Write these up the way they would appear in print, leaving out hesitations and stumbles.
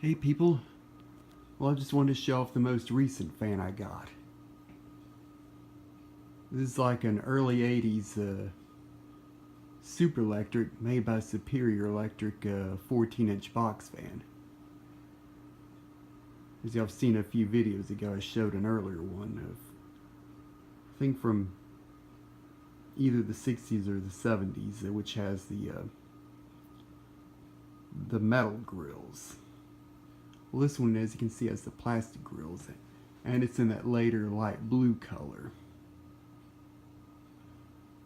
Hey people, well I just wanted to show off the most recent fan I got. This is like an early 80's Superlectric made by Superlectric 14-inch box fan. As y'all have seen a few videos ago, I showed an earlier one of, I think from either the 60s or the 70s, which has the metal grills. Well, this one, as you can see, has the plastic grills, and it's in that later light blue color.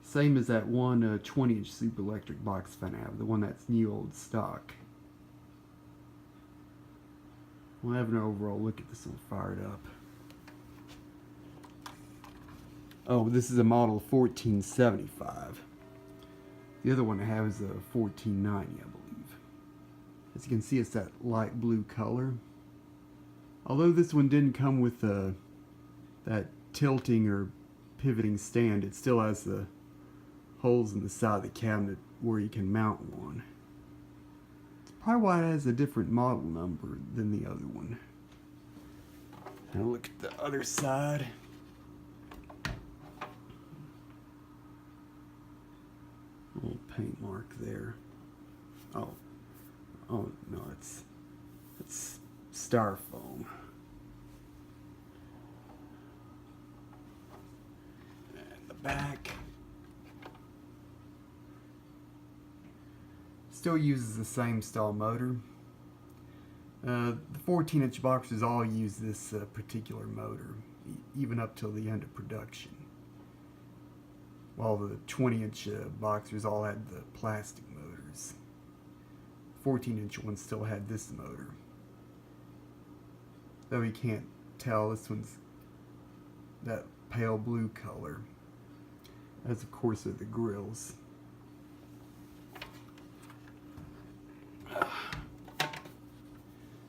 Same as that one 20-inch Superlectric box fan I have, the one that's new old stock. We'll have an overall look at this one fired up. Oh, this is a model 1475. The other one I have is a 1490, I believe. As you can see, it's that light blue color. Although this one didn't come with that tilting or pivoting stand, it still has the holes in the side of the cabinet where you can mount one. It's probably why it has a different model number than the other one. Now look at the other side. Little paint mark there. Oh no, it's styrofoam. And the back still uses the same style motor. The 14-inch boxers all use this particular motor, even up till the end of production. While the 20-inch boxers all had the plastic motors. 14-inch one still had this motor. Though you can't tell, this one's that pale blue color, as of course are the grills.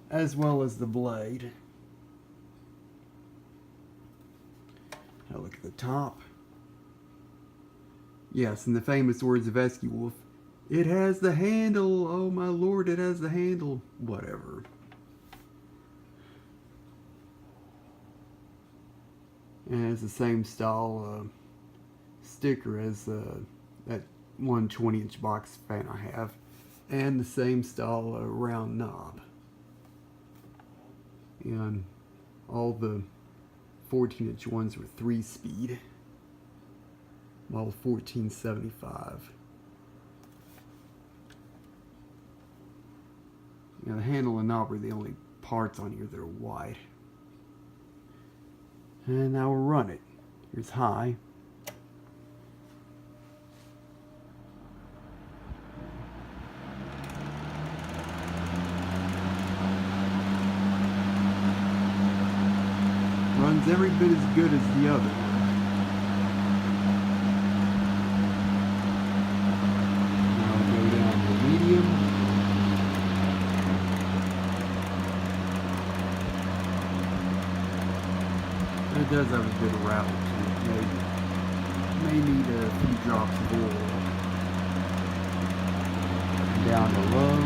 As well as the blade. Now look at the top. Yes, in the famous words of Esky Wolf, it has the handle, oh my lord, it has the handle, whatever. And it's the same style sticker as that one 20-inch box fan I have, and the same style round knob. And all the 14-inch ones were 3-speed, model 1475. Now the handle and knob are the only parts on here that are white. And now we'll run it. Here's high. Runs every bit as good as the other one. Now I'll go down to medium. It does have a bit of rattle to it. May need a few drops of oil. Down to low.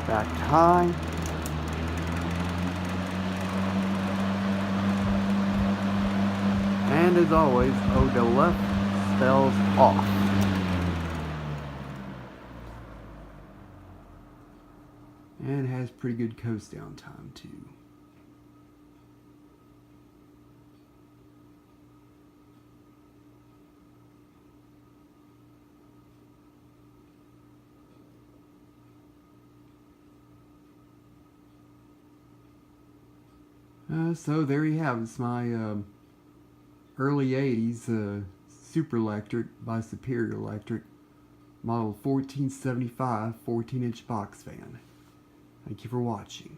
Back to high. And as always, O to left spells off. And it has pretty good coast down time too. So there you have it. It's my early 80's Superlectric by Superlectric model 1475 14-inch box fan. Thank you for watching.